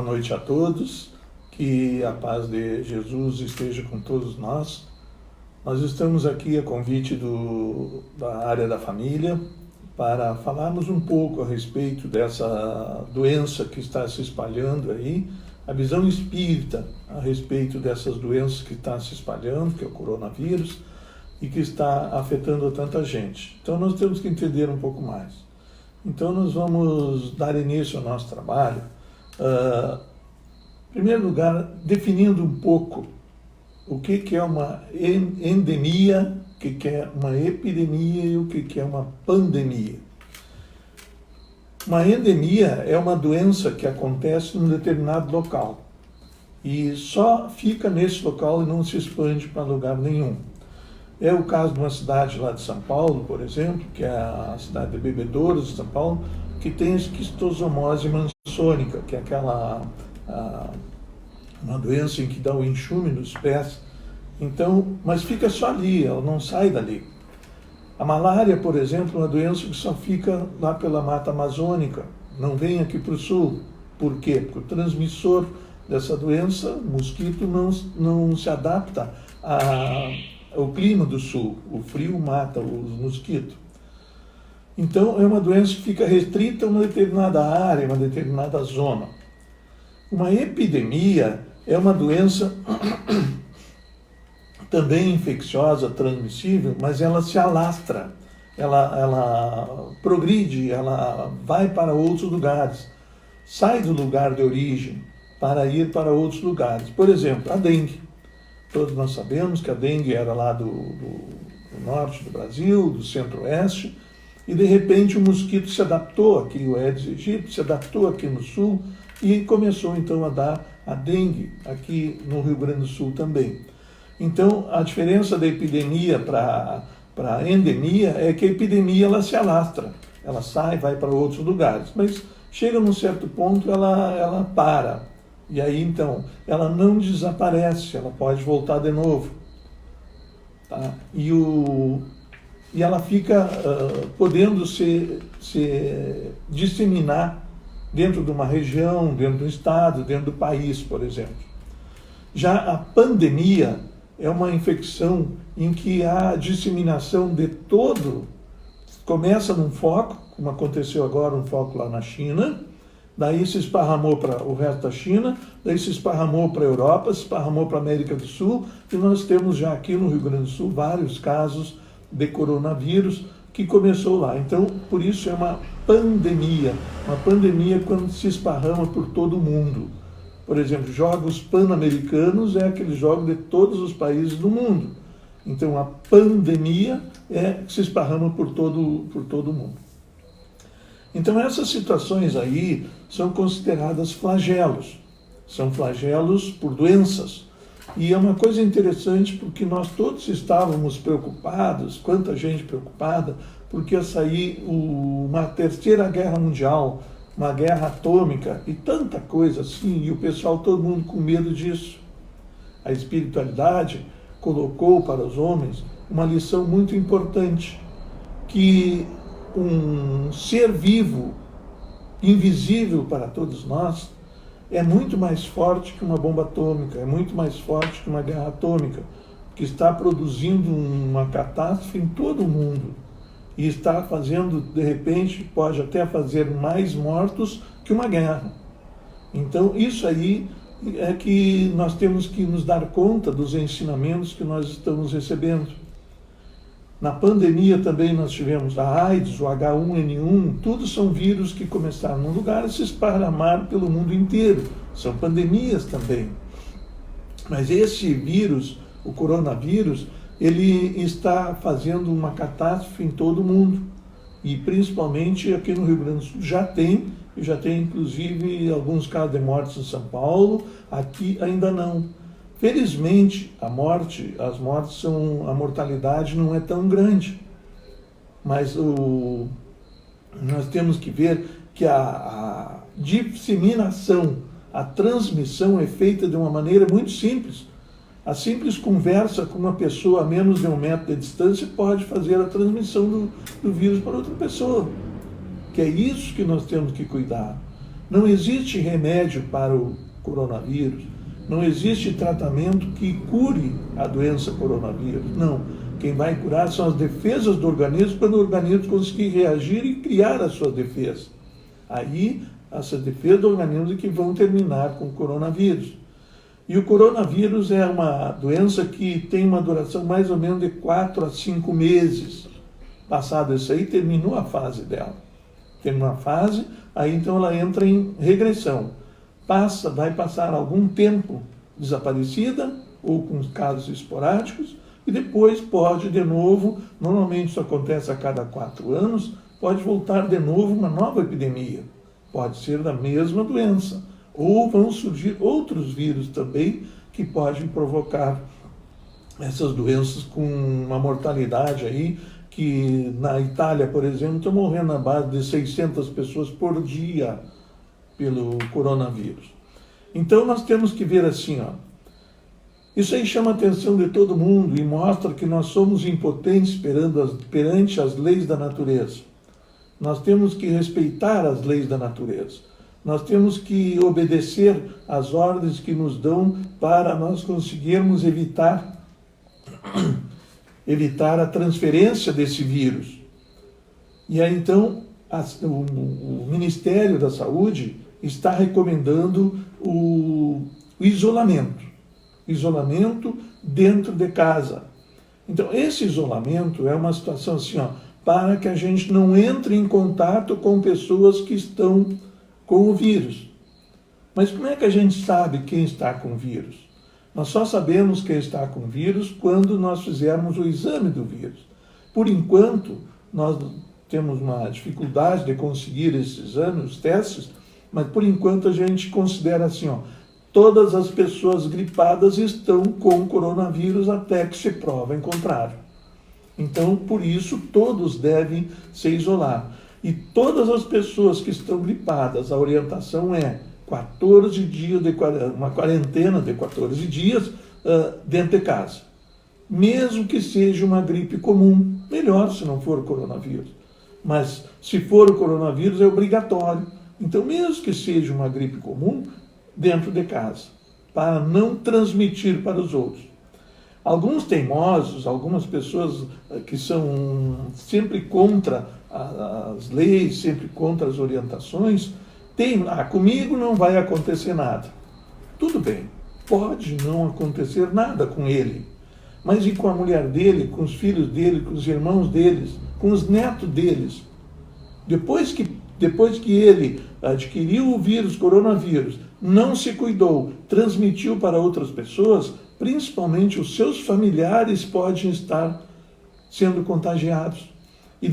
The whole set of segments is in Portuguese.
boa noite a todos, que a paz de Jesus esteja com todos nós. Nós estamos aqui a convite da área da família para falarmos um pouco a respeito dessa doença que está se espalhando aí, a visão espírita a respeito dessas doenças que estão se espalhando, que é o coronavírus, e que está afetando tanta gente. Então nós temos que entender um pouco mais. Então nós vamos dar início ao nosso trabalho, em primeiro lugar, definindo um pouco o que é uma endemia, o que é uma epidemia e o que é uma pandemia. Uma endemia é uma doença que acontece num determinado local e só fica nesse local e não se expande para lugar nenhum. É o caso de uma cidade lá de São Paulo, por exemplo, que é a cidade de Bebedouros, de São Paulo, que tem a esquistossomose mansônica, que é uma doença em que dá o enxume nos pés. Então, mas fica só ali, ela não sai dali. A malária, por exemplo, é uma doença que só fica lá pela mata amazônica, não vem aqui para o sul. Por quê? Porque o transmissor dessa doença, o mosquito, não se adapta ao clima do sul. O frio mata os mosquitos. Então, é uma doença que fica restrita a uma determinada área, uma determinada zona. Uma epidemia é uma doença também infecciosa, transmissível, mas ela se alastra, ela progride, ela vai para outros lugares, sai do lugar de origem para ir para outros lugares. Por exemplo, a dengue. Todos nós sabemos que a dengue era lá do norte do Brasil, do centro-oeste, e de repente o mosquito se adaptou aqui, o Aedes aegypti, se adaptou aqui no sul e começou então a dar a dengue aqui no Rio Grande do Sul também. Então a diferença da epidemia para a endemia é que a epidemia ela se alastra, ela sai, vai para outros lugares, mas chega num certo ponto ela para. E aí, então, ela não desaparece, ela pode voltar de novo. Tá? E ela fica podendo se disseminar dentro de uma região, dentro do estado, dentro do país, por exemplo. Já a pandemia é uma infecção em que a disseminação de todo começa num foco, como aconteceu agora, um foco lá na China, daí se esparramou para o resto da China, daí se esparramou para a Europa, se esparramou para a América do Sul, e nós temos já aqui no Rio Grande do Sul vários casos de coronavírus que começou lá. Então, por isso é uma pandemia quando se esparrama por todo o mundo. Por exemplo, Jogos Pan-Americanos é aquele jogo de todos os países do mundo. Então, a pandemia é que se esparrama por todo o mundo. Então, essas situações aí são consideradas flagelos. São flagelos por doenças. E é uma coisa interessante porque nós todos estávamos preocupados, quanta gente preocupada, porque ia sair uma terceira guerra mundial, uma guerra atômica e tanta coisa assim, e o pessoal, todo mundo com medo disso. A espiritualidade colocou para os homens uma lição muito importante, que um ser vivo, invisível para todos nós, é muito mais forte que uma bomba atômica, é muito mais forte que uma guerra atômica, que está produzindo uma catástrofe em todo o mundo e está fazendo, de repente, pode até fazer mais mortos que uma guerra. Então, isso aí é que nós temos que nos dar conta dos ensinamentos que nós estamos recebendo. Na pandemia também nós tivemos a AIDS, o H1N1, tudo são vírus que começaram num lugar e se esparramaram pelo mundo inteiro. São pandemias também. Mas esse vírus, o coronavírus, ele está fazendo uma catástrofe em todo o mundo. E principalmente aqui no Rio Grande do Sul já tem inclusive alguns casos de mortes em São Paulo, aqui ainda não. Felizmente, a mortalidade não é tão grande, mas nós temos que ver que a disseminação, a transmissão é feita de uma maneira muito simples. A simples conversa com uma pessoa a menos de 1 metro de distância pode fazer a transmissão do vírus para outra pessoa. Que é isso que nós temos que cuidar. Não existe remédio para o coronavírus, não existe tratamento que cure a doença coronavírus, não. Quem vai curar são as defesas do organismo, quando o organismo conseguir reagir e criar a sua defesa. Aí, essas defesas do organismo é que vão terminar com o coronavírus. E o coronavírus é uma doença que tem uma duração mais ou menos de 4 a 5 meses. Passado isso aí, terminou a fase dela. Terminou a fase, aí então ela entra em regressão. Vai passar algum tempo desaparecida, ou com casos esporádicos, e depois pode de novo, normalmente isso acontece a cada 4 anos, pode voltar de novo uma nova epidemia. Pode ser da mesma doença. Ou vão surgir outros vírus também que podem provocar essas doenças com uma mortalidade aí, que na Itália, por exemplo, estão morrendo na base de 600 pessoas por dia pelo coronavírus. Então nós temos que ver assim, ó, isso aí chama a atenção de todo mundo e mostra que nós somos impotentes perante as leis da natureza. Nós temos que respeitar as leis da natureza. Nós temos que obedecer às ordens que nos dão para nós conseguirmos evitar a transferência desse vírus. E aí então o Ministério da Saúde está recomendando o isolamento dentro de casa. Então esse isolamento é uma situação assim, ó, para que a gente não entre em contato com pessoas que estão com o vírus. Mas como é que a gente sabe quem está com o vírus? Nós só sabemos quem está com o vírus quando nós fizermos o exame do vírus. Por enquanto, nós temos uma dificuldade de conseguir esses exames, os testes, mas por enquanto a gente considera assim, ó, todas as pessoas gripadas estão com coronavírus até que se prova em contrário. Então, por isso, todos devem se isolar. E todas as pessoas que estão gripadas, a orientação é 14 dias, uma quarentena de 14 dias dentro de casa. Mesmo que seja uma gripe comum, melhor se não for o coronavírus. Mas se for o coronavírus é obrigatório. Então, mesmo que seja uma gripe comum, dentro de casa, para não transmitir para os outros. Alguns teimosos, algumas pessoas que são sempre contra as leis, sempre contra as orientações, comigo não vai acontecer nada. Tudo bem, pode não acontecer nada com ele, mas e com a mulher dele, com os filhos dele, com os irmãos deles, com os netos deles? Depois que ele adquiriu o vírus, coronavírus, não se cuidou, transmitiu para outras pessoas, principalmente os seus familiares podem estar sendo contagiados. E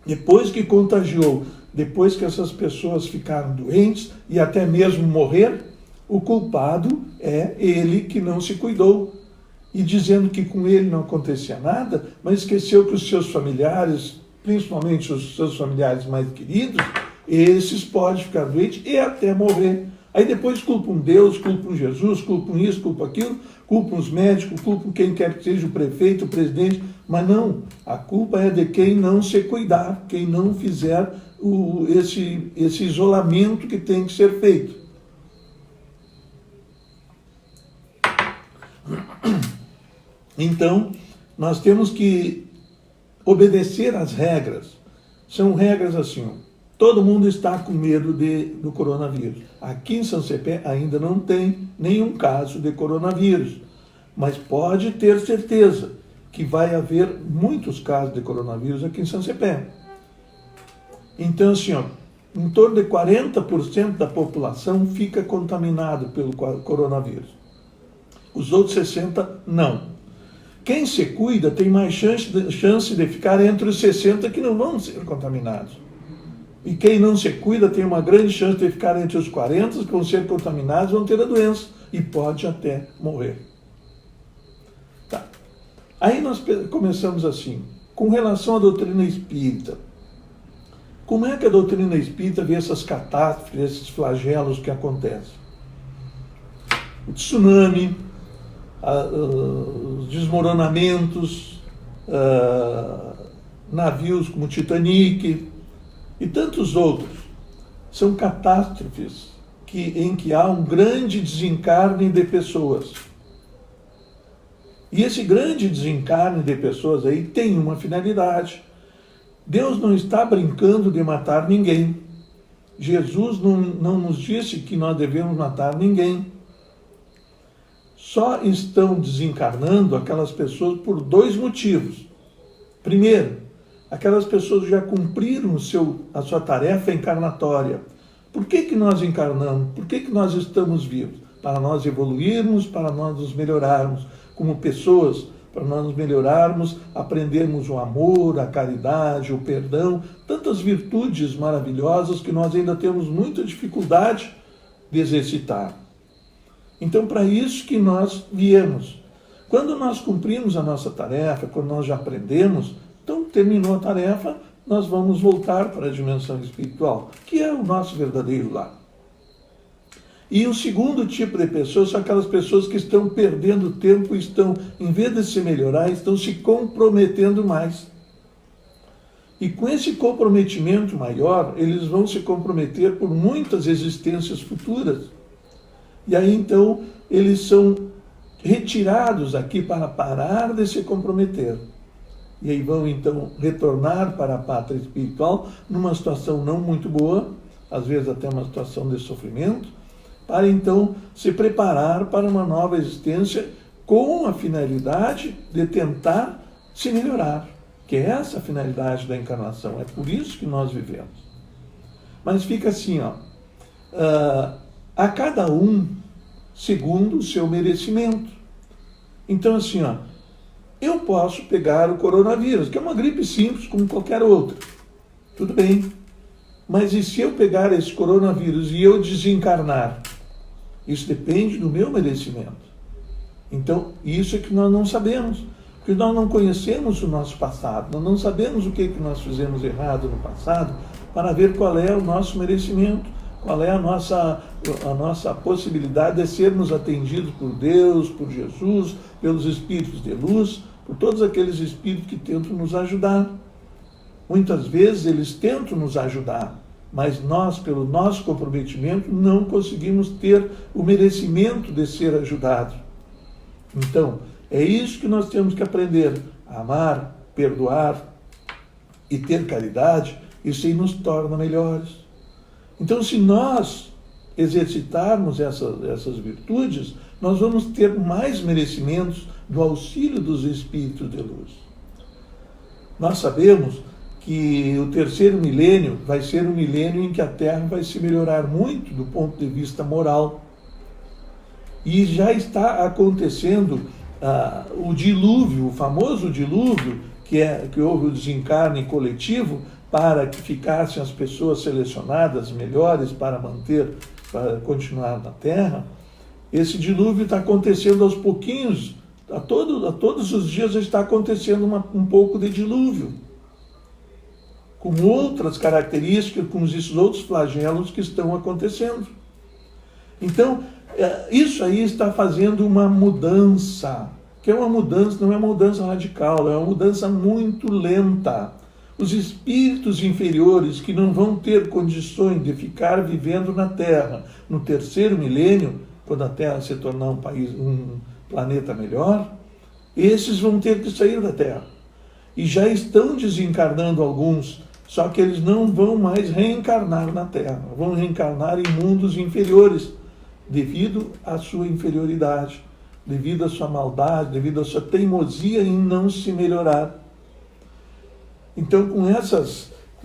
depois que contagiou, depois que essas pessoas ficaram doentes e até mesmo morrer, o culpado é ele que não se cuidou. E dizendo que com ele não acontecia nada, mas esqueceu que os seus familiares, principalmente os seus familiares mais queridos, esses podem ficar doentes e até morrer. Aí depois culpam Deus, culpam Jesus, culpam isso, culpam aquilo, culpam os médicos, culpam quem quer que seja, o prefeito, o presidente, mas não, a culpa é de quem não se cuidar, quem não fizer esse isolamento que tem que ser feito. Então, nós temos que obedecer às regras. São regras assim, todo mundo está com medo do coronavírus. Aqui em São Cepé ainda não tem nenhum caso de coronavírus, mas pode ter certeza que vai haver muitos casos de coronavírus aqui em São Cepé. Então, assim, em torno de 40% da população fica contaminado pelo coronavírus. Os outros 60% não. Quem se cuida tem mais chance de ficar entre os 60% que não vão ser contaminados. E quem não se cuida tem uma grande chance de ficar entre os 40% que vão ser contaminados, vão ter a doença e pode até morrer. Tá. Aí nós começamos assim, com relação à doutrina espírita. Como é que a doutrina espírita vê essas catástrofes, esses flagelos que acontecem? O tsunami, os desmoronamentos, navios como o Titanic e tantos outros. são catástrofes em que há um grande desencarne de pessoas. E esse grande desencarne de pessoas aí tem uma finalidade. Deus não está brincando de matar ninguém. Jesus não nos disse que nós devemos matar ninguém. Só estão desencarnando aquelas pessoas por dois motivos. Primeiro, aquelas pessoas já cumpriram a sua tarefa encarnatória. Por que nós encarnamos? Por que nós estamos vivos? Para nós evoluirmos, para nós nos melhorarmos como pessoas, para nós nos melhorarmos, aprendermos o amor, a caridade, o perdão, tantas virtudes maravilhosas que nós ainda temos muita dificuldade de exercitar. Então, para isso que nós viemos. Quando nós cumprimos a nossa tarefa, quando nós já aprendemos, então terminou a tarefa, nós vamos voltar para a dimensão espiritual, que é o nosso verdadeiro lar. E o segundo tipo de pessoas são aquelas pessoas que estão perdendo tempo, em vez de se melhorar, estão se comprometendo mais. E com esse comprometimento maior, eles vão se comprometer por muitas existências futuras. E aí então eles são retirados aqui para parar de se comprometer. E aí vão então retornar para a pátria espiritual numa situação não muito boa, às vezes até uma situação de sofrimento, para então se preparar para uma nova existência com a finalidade de tentar se melhorar, que é essa a finalidade da encarnação, é por isso que nós vivemos. Mas fica assim, a cada um segundo o seu merecimento. Então assim, eu posso pegar o coronavírus, que é uma gripe simples como qualquer outra, tudo bem, mas e se eu pegar esse coronavírus e eu desencarnar? Isso depende do meu merecimento. Então, isso é que nós não sabemos, porque nós não conhecemos o nosso passado, nós não sabemos o que nós fizemos errado no passado, para ver qual é o nosso merecimento, qual é a nossa possibilidade de sermos atendidos por Deus, por Jesus, pelos espíritos de luz, por todos aqueles espíritos que tentam nos ajudar. Muitas vezes eles tentam nos ajudar, mas nós, pelo nosso comprometimento, não conseguimos ter o merecimento de ser ajudado. Então, é isso que nós temos que aprender, a amar, perdoar e ter caridade, isso aí nos torna melhores. Então, se nós exercitarmos essas virtudes, nós vamos ter mais merecimentos do auxílio dos espíritos de luz. Nós sabemos que o terceiro milênio vai ser um milênio em que a Terra vai se melhorar muito do ponto de vista moral. E já está acontecendo o dilúvio, o famoso dilúvio, que houve o desencarne coletivo para que ficassem as pessoas selecionadas melhores para continuar na Terra. Esse dilúvio está acontecendo aos pouquinhos, a todos os dias está acontecendo um pouco de dilúvio, com outras características, com esses outros flagelos que estão acontecendo. Então, isso aí está fazendo uma mudança, que é uma mudança, não é uma mudança radical, é uma mudança muito lenta. Os espíritos inferiores que não vão ter condições de ficar vivendo na Terra no terceiro milênio, quando a Terra se tornar um planeta melhor, esses vão ter que sair da Terra. E já estão desencarnando alguns, só que eles não vão mais reencarnar na Terra, vão reencarnar em mundos inferiores, devido à sua inferioridade, devido à sua maldade, devido à sua teimosia em não se melhorar. Então, com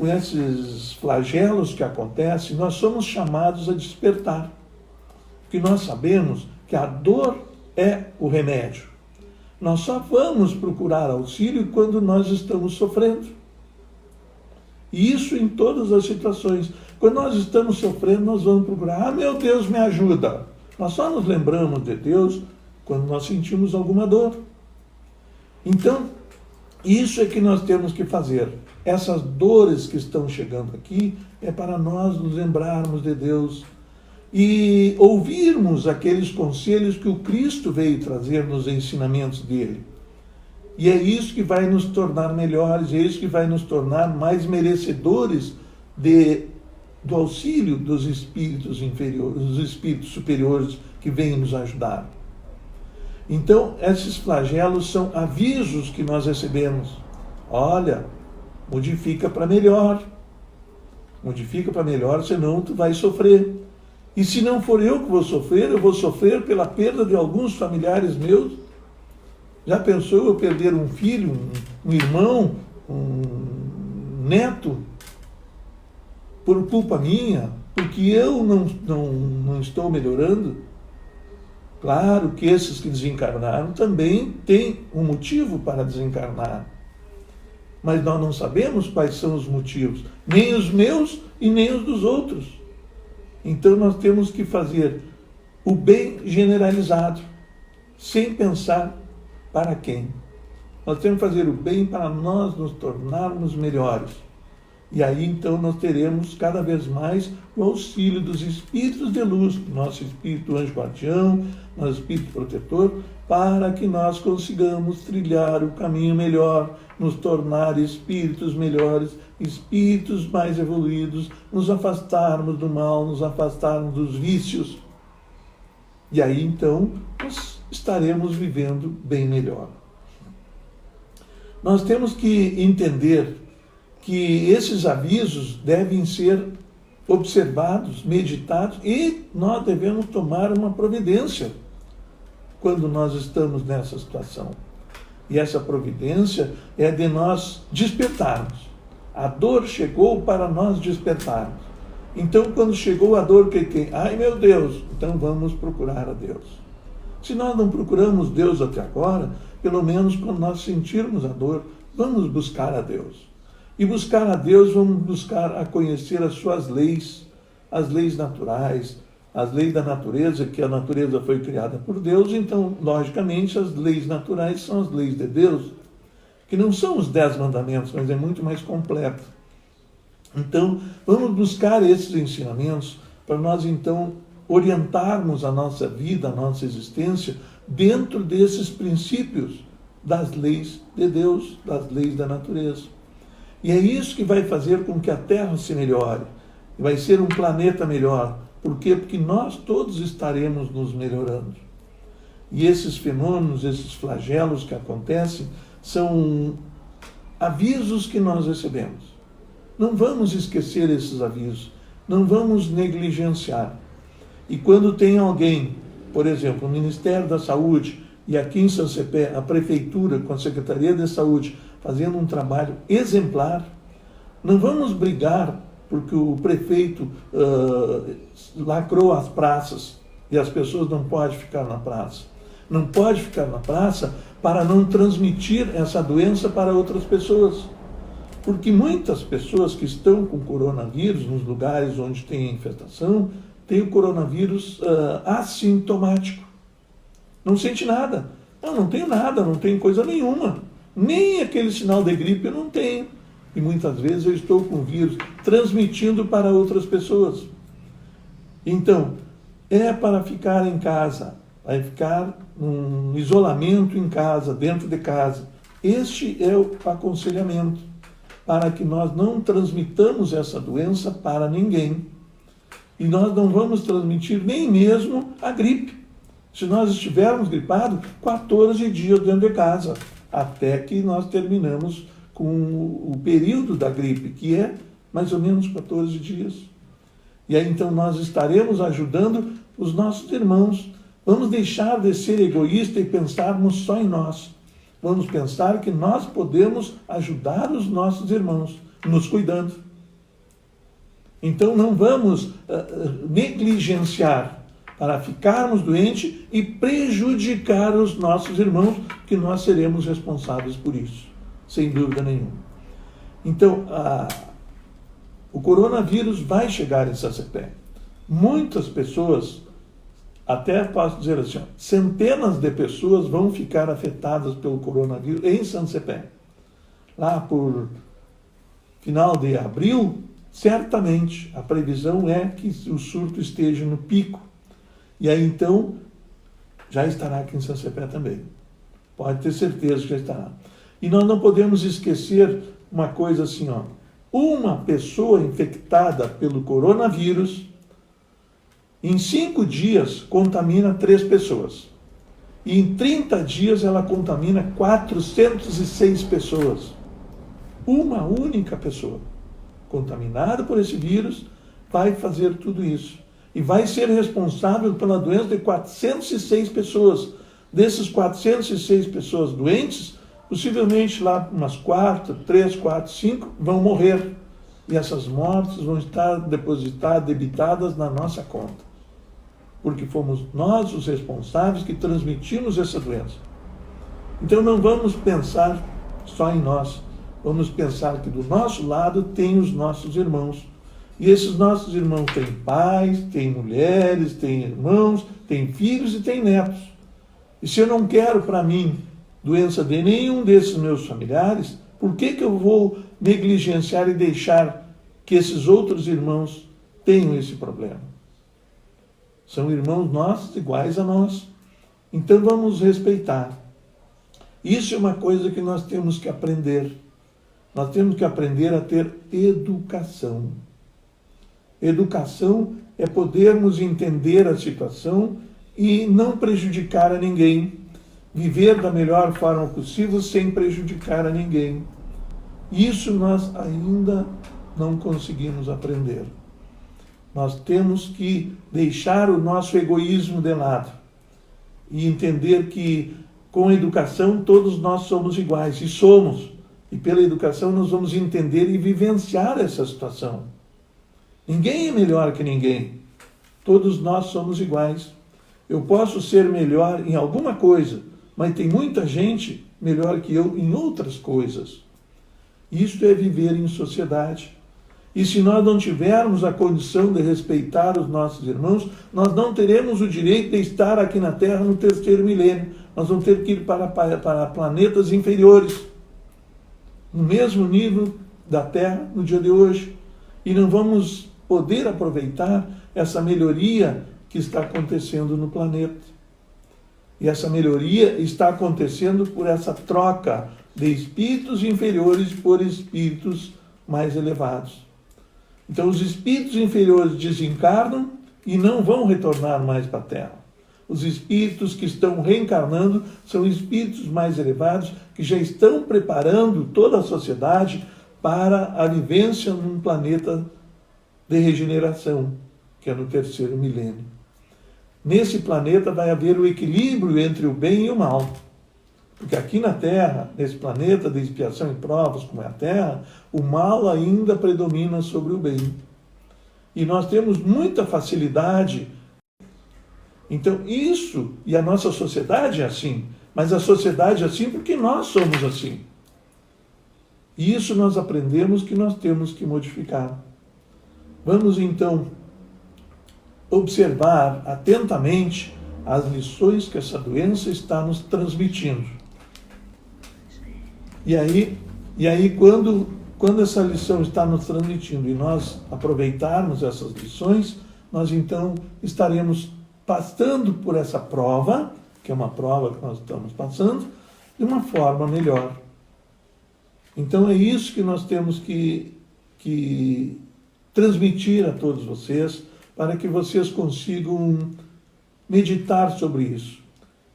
esses flagelos que acontecem, nós somos chamados a despertar, porque nós sabemos que a dor é o remédio. Nós só vamos procurar auxílio quando nós estamos sofrendo. E isso em todas as situações. Quando nós estamos sofrendo, nós vamos procurar, meu Deus, me ajuda. Nós só nos lembramos de Deus quando nós sentimos alguma dor. Então, isso é que nós temos que fazer. Essas dores que estão chegando aqui é para nós nos lembrarmos de Deus e ouvirmos aqueles conselhos que o Cristo veio trazer nos ensinamentos dele. E é isso que vai nos tornar melhores, é isso que vai nos tornar mais merecedores de do auxílio dos espíritos inferiores, dos espíritos superiores que vêm nos ajudar. Então, esses flagelos são avisos que nós recebemos. Olha, modifica para melhor. Modifica para melhor, senão tu vai sofrer. E se não for eu que vou sofrer pela perda de alguns familiares meus. Já pensou eu perder um filho, um irmão, um neto, por culpa minha, porque eu não estou melhorando? Claro que esses que desencarnaram também têm um motivo para desencarnar. Mas nós não sabemos quais são os motivos, nem os meus e nem os dos outros. Então nós temos que fazer o bem generalizado, sem pensar para quem. Nós temos que fazer o bem para nós nos tornarmos melhores. E aí então nós teremos cada vez mais o auxílio dos espíritos de luz, nosso espírito anjo guardião, nosso espírito protetor, para que nós consigamos trilhar o caminho melhor, nos tornar espíritos melhores, espíritos mais evoluídos, nos afastarmos do mal, nos afastarmos dos vícios. E aí então nós estaremos vivendo bem melhor. Nós temos que entender que esses avisos devem ser observados, meditados, e nós devemos tomar uma providência quando nós estamos nessa situação. E essa providência é de nós despertarmos. A dor chegou para nós despertarmos. Então, quando chegou a dor, ai meu Deus, então vamos procurar a Deus. Se nós não procuramos Deus até agora, pelo menos quando nós sentirmos a dor, vamos buscar a Deus. E buscar a Deus, vamos buscar a conhecer as suas leis, as leis naturais, as leis da natureza, que a natureza foi criada por Deus, então, logicamente, as leis naturais são as leis de Deus, que não são os 10 mandamentos, mas é muito mais completo. Então, vamos buscar esses ensinamentos para nós, então, orientarmos a nossa vida, a nossa existência, dentro desses princípios das leis de Deus, das leis da natureza. E é isso que vai fazer com que a Terra se melhore. Vai ser um planeta melhor. Por quê? Porque nós todos estaremos nos melhorando. E esses fenômenos, esses flagelos que acontecem, são avisos que nós recebemos. Não vamos esquecer esses avisos. Não vamos negligenciar. E quando tem alguém, por exemplo, o Ministério da Saúde, e aqui em São Cepé, a Prefeitura, com a Secretaria de Saúde, fazendo um trabalho exemplar, não vamos brigar porque o prefeito lacrou as praças e as pessoas não podem ficar na praça. Não pode ficar na praça para não transmitir essa doença para outras pessoas. Porque muitas pessoas que estão com coronavírus nos lugares onde tem infestação, têm o coronavírus assintomático. Não sente nada. Não tenho nada, não tenho coisa nenhuma. Nem aquele sinal de gripe eu não tenho. E muitas vezes eu estou com o vírus transmitindo para outras pessoas. Então, é para ficar em casa, vai ficar um isolamento em casa, dentro de casa. Este é o aconselhamento, para que nós não transmitamos essa doença para ninguém. E nós não vamos transmitir nem mesmo a gripe. Se nós estivermos gripados, 14 dias dentro de casa, até que nós terminamos com o período da gripe, que é mais ou menos 14 dias. E aí então nós estaremos ajudando os nossos irmãos. Vamos deixar de ser egoísta e pensarmos só em nós. Vamos pensar que nós podemos ajudar os nossos irmãos, nos cuidando. Então não vamos negligenciar para ficarmos doentes e prejudicar os nossos irmãos, que nós seremos responsáveis por isso, sem dúvida nenhuma. Então, o coronavírus vai chegar em São Cepé. Muitas pessoas, até posso dizer assim, centenas de pessoas vão ficar afetadas pelo coronavírus em São Cepé. Lá por final de abril, certamente, a previsão é que o surto esteja no pico. E aí, então, já estará aqui em São Cepé também. Pode ter certeza que já estará. E nós não podemos esquecer uma coisa assim, uma pessoa infectada pelo coronavírus, em 5 dias, contamina 3 pessoas. E em 30 dias, ela contamina 406 pessoas. Uma única pessoa contaminada por esse vírus vai fazer tudo isso. E vai ser responsável pela doença de 406 pessoas. Desses 406 pessoas doentes, possivelmente lá umas 3, 4, 5 vão morrer. E essas mortes vão estar depositadas, debitadas na nossa conta. Porque fomos nós os responsáveis que transmitimos essa doença. Então não vamos pensar só em nós. Vamos pensar que do nosso lado tem os nossos irmãos. E esses nossos irmãos têm pais, têm mulheres, têm irmãos, têm filhos e têm netos. E se eu não quero para mim doença de nenhum desses meus familiares, por que eu vou negligenciar e deixar que esses outros irmãos tenham esse problema? São irmãos nossos iguais a nós. Então vamos respeitar. Isso é uma coisa que nós temos que aprender. Nós temos que aprender a ter educação. Educação é podermos entender a situação e não prejudicar a ninguém. Viver da melhor forma possível sem prejudicar a ninguém. Isso nós ainda não conseguimos aprender. Nós temos que deixar o nosso egoísmo de lado e entender que com a educação todos nós somos iguais, e somos. E pela educação nós vamos entender e vivenciar essa situação. Ninguém é melhor que ninguém. Todos nós somos iguais. Eu posso ser melhor em alguma coisa, mas tem muita gente melhor que eu em outras coisas. Isto é viver em sociedade. E se nós não tivermos a condição de respeitar os nossos irmãos, nós não teremos o direito de estar aqui na Terra no 3º milênio. Nós vamos ter que ir para planetas inferiores, no mesmo nível da Terra no dia de hoje. E não vamos poder aproveitar essa melhoria que está acontecendo no planeta. E essa melhoria está acontecendo por essa troca de espíritos inferiores por espíritos mais elevados. Então os espíritos inferiores desencarnam e não vão retornar mais para a Terra. Os espíritos que estão reencarnando são espíritos mais elevados que já estão preparando toda a sociedade para a vivência num planeta de regeneração, que é no 3º milênio. Nesse planeta vai haver o equilíbrio entre o bem e o mal. Porque aqui na Terra, nesse planeta de expiação e provas, como é a Terra, o mal ainda predomina sobre o bem. E nós temos muita facilidade. Então isso, e a nossa sociedade é assim, mas a sociedade é assim porque nós somos assim. E isso nós aprendemos que nós temos que modificar. Vamos então observar atentamente as lições que essa doença está nos transmitindo. E aí quando essa lição está nos transmitindo e nós aproveitarmos essas lições, nós então estaremos passando por essa prova, que é uma prova que nós estamos passando, de uma forma melhor. Então é isso que nós temos que transmitir a todos vocês, para que vocês consigam meditar sobre isso.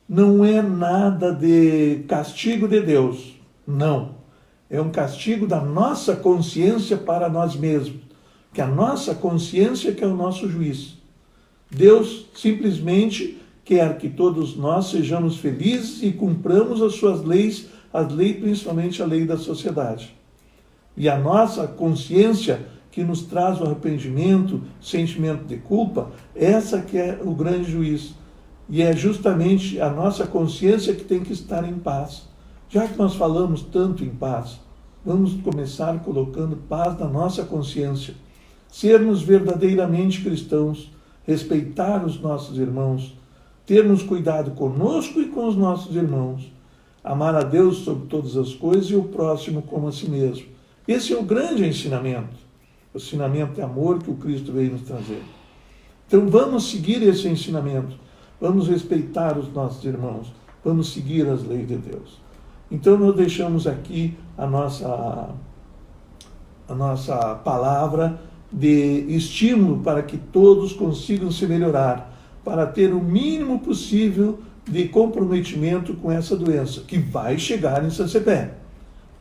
Não é nada de castigo de Deus, não. É um castigo da nossa consciência para nós mesmos, que a nossa consciência que é o nosso juiz. Deus simplesmente quer que todos nós sejamos felizes e cumpramos as suas leis, principalmente a lei da sociedade. E a nossa consciência que nos traz o arrependimento, sentimento de culpa, essa que é o grande juiz. E é justamente a nossa consciência que tem que estar em paz. Já que nós falamos tanto em paz, vamos começar colocando paz na nossa consciência. Sermos verdadeiramente cristãos, respeitar os nossos irmãos, termos cuidado conosco e com os nossos irmãos, amar a Deus sobre todas as coisas e o próximo como a si mesmo. Esse é o grande ensinamento. O ensinamento de amor que o Cristo veio nos trazer. Então vamos seguir esse ensinamento. Vamos respeitar os nossos irmãos. Vamos seguir as leis de Deus. Então nós deixamos aqui a nossa a nossa palavra de estímulo para que todos consigam se melhorar, para ter o mínimo possível de comprometimento com essa doença, que vai chegar em Saint-Sever.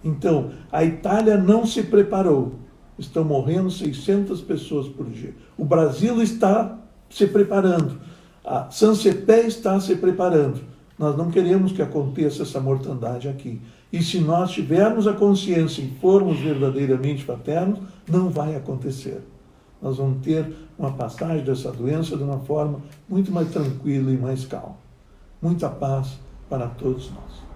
Então, a Itália não se preparou. Estão morrendo 600 pessoas por dia. O Brasil está se preparando. A Saint-Sever está se preparando. Nós não queremos que aconteça essa mortandade aqui. E se nós tivermos a consciência e formos verdadeiramente fraternos, não vai acontecer. Nós vamos ter uma passagem dessa doença de uma forma muito mais tranquila e mais calma. Muita paz para todos nós.